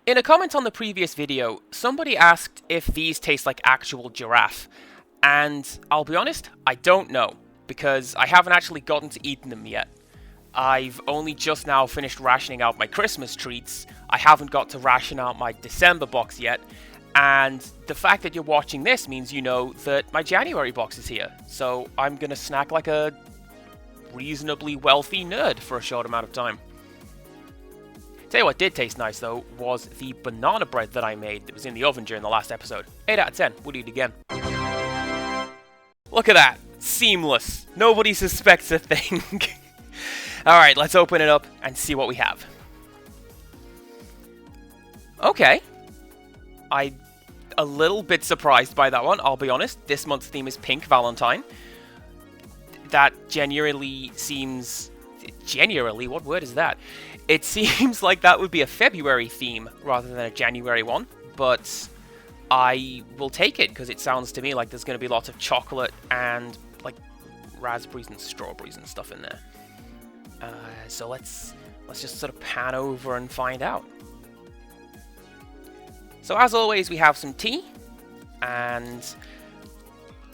In a comment on the previous video, somebody asked if these taste like actual giraffe, and I'll be honest, I don't know, because I haven't actually gotten to eating them yet. I've only just now finished rationing out my Christmas treats, I haven't got to ration out my December box yet, and the fact that you're watching this means you know that my January box is here, so I'm gonna snack like a reasonably wealthy nerd for a short amount of time. Tell you what did taste nice, though, was the banana bread that I made that was in the oven during the last episode. 8 out of 10. Would eat again. Look at that. Seamless. Nobody suspects a thing. Alright, let's open it up and see what we have. Okay. I'm a little bit surprised by that one, I'll be honest. This month's theme is Pink Valentine. That genuinely seems... Genuinely? What word is that? It seems like that would be a February theme rather than a January one, but I will take it because it sounds to me like there's going to be lots of chocolate and like raspberries and strawberries and stuff in there. So let's just sort of pan over and find out. So as always, we have some tea, and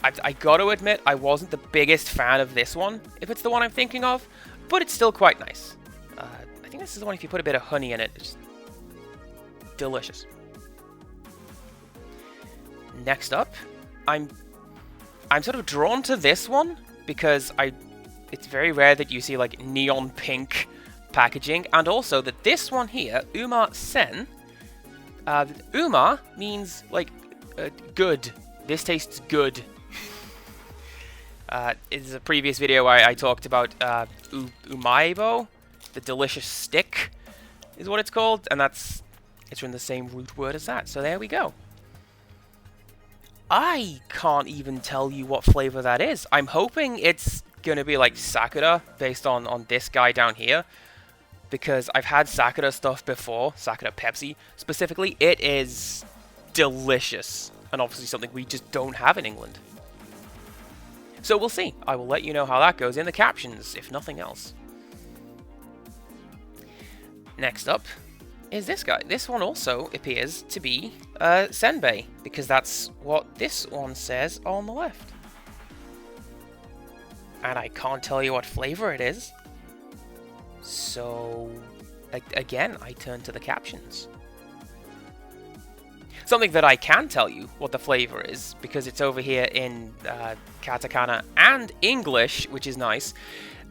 I got to admit I wasn't the biggest fan of this one, if it's the one I'm thinking of, but it's still quite nice. I think this is the one if you put a bit of honey in it. It's delicious. Next up, I'm sort of drawn to this one because it's very rare that you see like neon pink packaging, and also that this one here, Uma Sen, Uma means like good. This tastes good. In a previous video where I talked about umaibo, the delicious stick is what it's called, and it's from the same root word as that, so there we go. I can't even tell you what flavor that is. I'm hoping it's gonna be like Sakura, based on this guy down here, because I've had Sakura stuff before, Sakura Pepsi specifically. It is delicious, and obviously something we just don't have in England. So we'll see. I will let you know how that goes in the captions, if nothing else. Next up is this guy. This one also appears to be senbei, because that's what this one says on the left. And I can't tell you what flavor it is. So, again, I turn to the captions. Something that I can tell you what the flavor is, because it's over here in katakana and English, which is nice.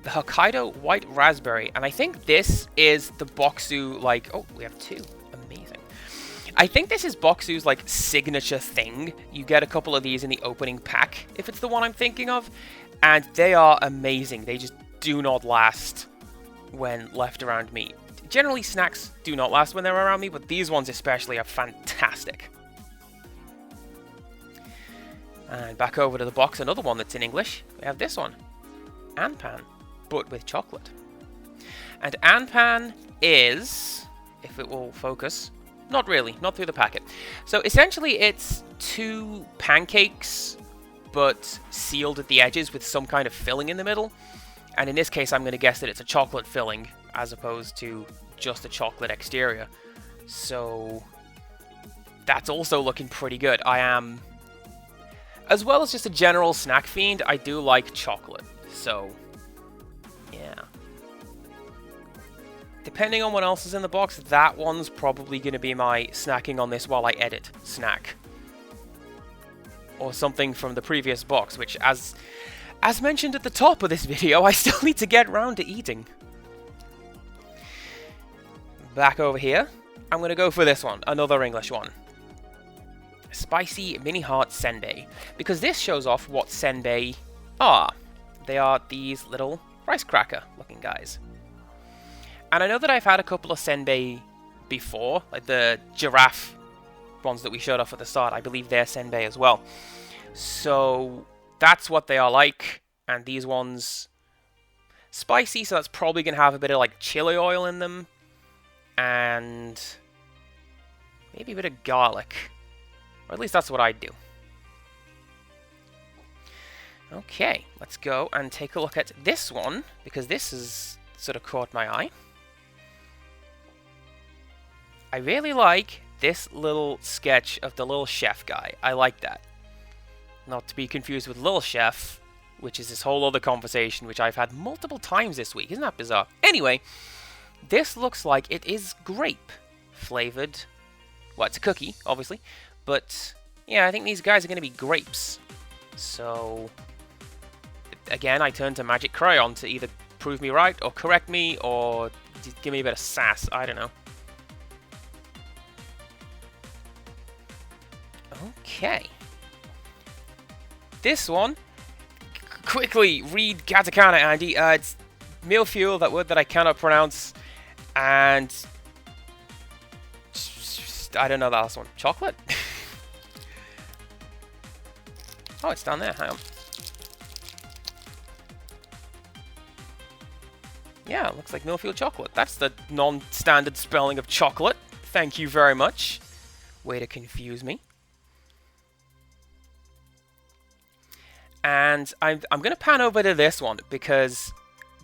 The Hokkaido White Raspberry, and I think this is the Bokksu, like... Oh, we have two. Amazing. I think this is Bokksu's, like, signature thing. You get a couple of these in the opening pack, if it's the one I'm thinking of, and they are amazing. They just do not last when left around me. Generally, snacks do not last when they're around me, but these ones especially are fantastic. And back over to the box, another one that's in English. We have this one. Anpan, but with chocolate. And Anpan is, if it will focus, not really, not through the packet. So essentially it's two pancakes, but sealed at the edges with some kind of filling in the middle. And in this case, I'm going to guess that it's a chocolate filling, as opposed to just a chocolate exterior. So that's also looking pretty good. I am, as well as just a general snack fiend, I do like chocolate. So yeah. Depending on what else is in the box, that one's probably going to be my snacking on this while I edit snack. Or something from the previous box, which as mentioned at the top of this video, I still need to get round to eating. Back over here, I'm going to go for this one, another English one. Spicy Mini Heart Senbei, because this shows off what senbei are. They are these little rice cracker looking guys. And I know that I've had a couple of senbei before, like the giraffe ones that we showed off at the start. I believe they're senbei as well. So that's what they are like, and these ones spicy, so that's probably going to have a bit of like chili oil in them, and maybe a bit of garlic, or at least that's what I'd do. Okay, let's go and take a look at this one, because this has sort of caught my eye. I really like this little sketch of the little chef guy. I like that. Not to be confused with Little Chef, which is this whole other conversation which I've had multiple times this week. Isn't that bizarre? Anyway, this looks like it is grape flavored. Well, it's a cookie, obviously. But, yeah, I think these guys are going to be grapes. So, again, I turn to Magic Crayon to either prove me right or correct me or give me a bit of sass. I don't know. Okay. This one, quickly read katakana, Andy. It's meal fuel, that word that I cannot pronounce, and I don't know the last one. Chocolate? Oh, it's down there. Hang on. Yeah, it looks like Millfield chocolate. That's the non-standard spelling of chocolate. Thank you very much. Way to confuse me. And I'm going to pan over to this one because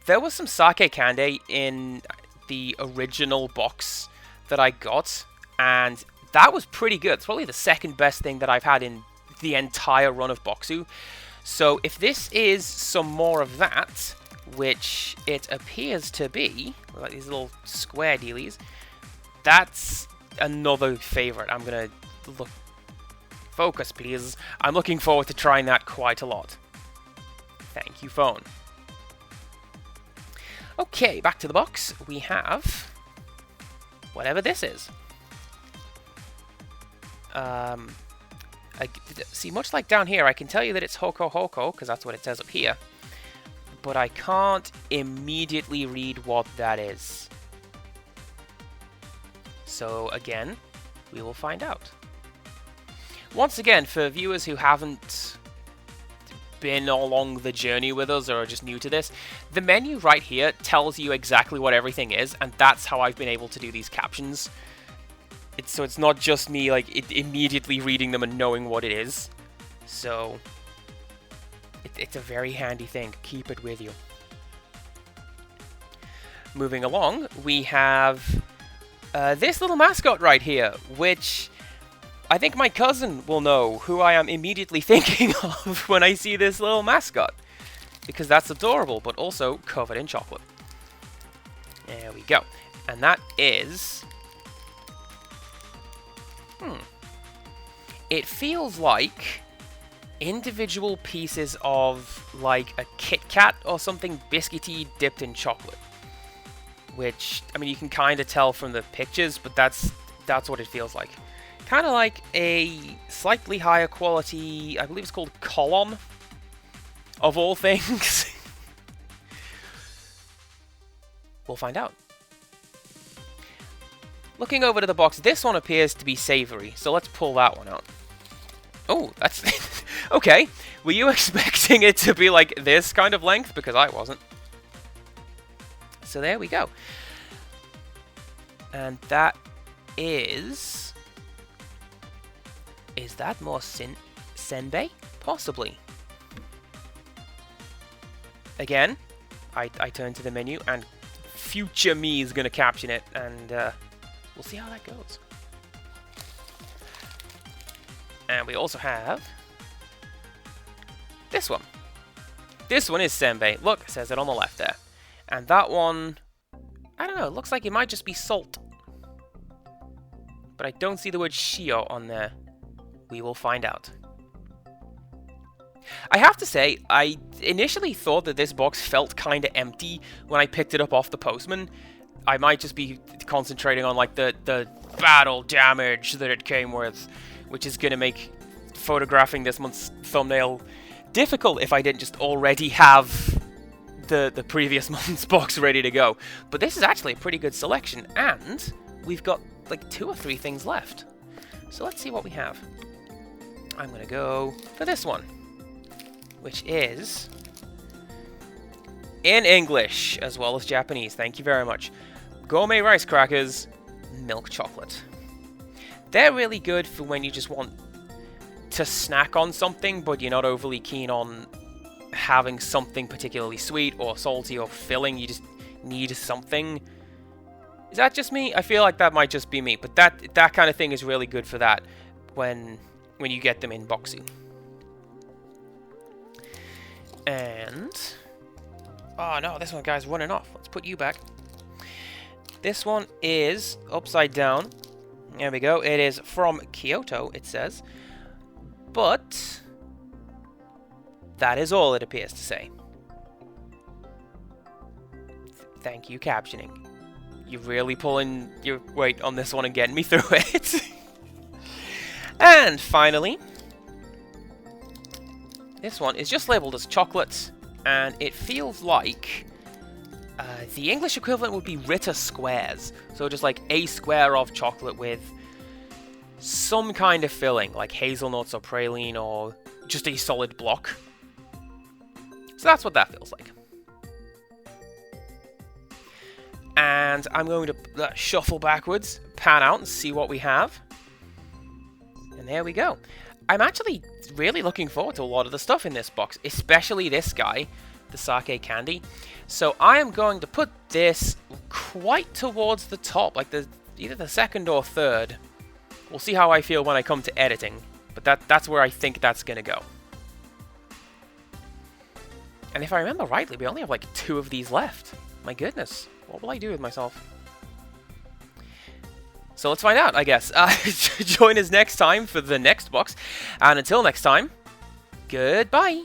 there was some sake candy in the original box that I got, and that was pretty good. It's probably the second best thing that I've had in the entire run of Bokksu. So if this is some more of that, which it appears to be, like these little square dealies, that's another favorite. I'm going to look... Focus, please. I'm looking forward to trying that quite a lot. Thank you, phone. Okay, back to the box. We have whatever this is. See, much like down here, I can tell you that it's Hoko Hoko, because that's what it says up here. But I can't immediately read what that is. So, again, we will find out. Once again, for viewers who haven't been along the journey with us or are just new to this, the menu right here tells you exactly what everything is, and that's how I've been able to do these captions. So it's not just me like immediately reading them and knowing what it is. So it's a very handy thing. Keep it with you. Moving along, we have this little mascot right here, which I think my cousin will know who I am immediately thinking of when I see this little mascot. Because that's adorable, but also covered in chocolate. There we go. And that is... It feels like individual pieces of, like, a Kit Kat or something biscuity dipped in chocolate. Which, I mean, you can kind of tell from the pictures, but that's what it feels like. Kind of like a slightly higher quality, I believe it's called Colon, of all things. We'll find out. Looking over to the box, this one appears to be savory, so let's pull that one out. Oh, that's... Okay, were you expecting it to be like this kind of length? Because I wasn't. So there we go. And that is... Is that more senbei? Possibly. Again, I turn to the menu, and future me is going to caption it, and we'll see how that goes. And we also have this one. This one is senbei. Look, it says it on the left there. And that one, I don't know, it looks like it might just be salt. But I don't see the word shio on there. We will find out. I have to say, I initially thought that this box felt kind of empty when I picked it up off the postman. I might just be concentrating on like the battle damage that it came with, which is going to make photographing this month's thumbnail difficult if I didn't just already have the previous month's box ready to go. But this is actually a pretty good selection, and we've got like 2 or 3 things left. So let's see what we have. I'm going to go for this one, which is in English as well as Japanese. Thank you very much. Gourmet rice crackers, milk chocolate. They're really good for when you just want to snack on something, but you're not overly keen on having something particularly sweet or salty or filling. You just need something. Is that just me? I feel like that might just be me, but that kind of thing is really good for that when you get them in Bokksu. And oh no, this one guy's running off. Let's put you back. This one is upside down. There we go. It is from Kyoto, it says. But that is all it appears to say. Thank you, captioning. You're really pulling your weight on this one and getting me through it. And finally, this one is just labeled as chocolate, and it feels like the English equivalent would be Ritter squares. So just like a square of chocolate with some kind of filling, like hazelnuts or praline or just a solid block. So that's what that feels like. And I'm going to shuffle backwards, pan out, and see what we have. And there we go. I'm actually really looking forward to a lot of the stuff in this box, especially this guy, the sake candy. So I am going to put this quite towards the top, like either the second or third. We'll see how I feel when I come to editing, but that's where I think that's going to go. And if I remember rightly, we only have like 2 of these left. My goodness. What will I do with myself? So let's find out, I guess. Join us next time for the next box. And until next time, goodbye.